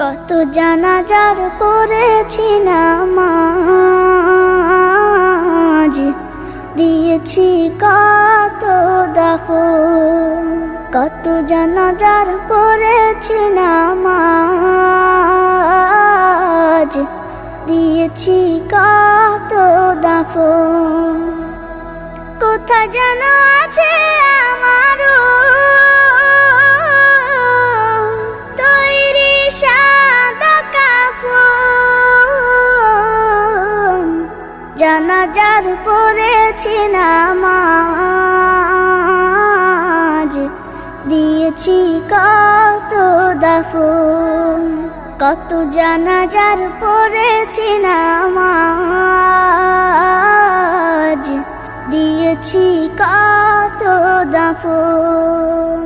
কত জানাজার পড়েছি নামাজ, দিয়েছি কত দাফন। কত জানাজার পড়েছি নামাজ, দিয়েছি কত দাফন। কোথায় যেন আছে আমারও তৈরি সাদা কাফন। জানাজার পড়েছি নামাজ, দিয়েছি কত দাফন। কত জানাজার পড়েছি নামাজ, দিয়েছি কত দাফন।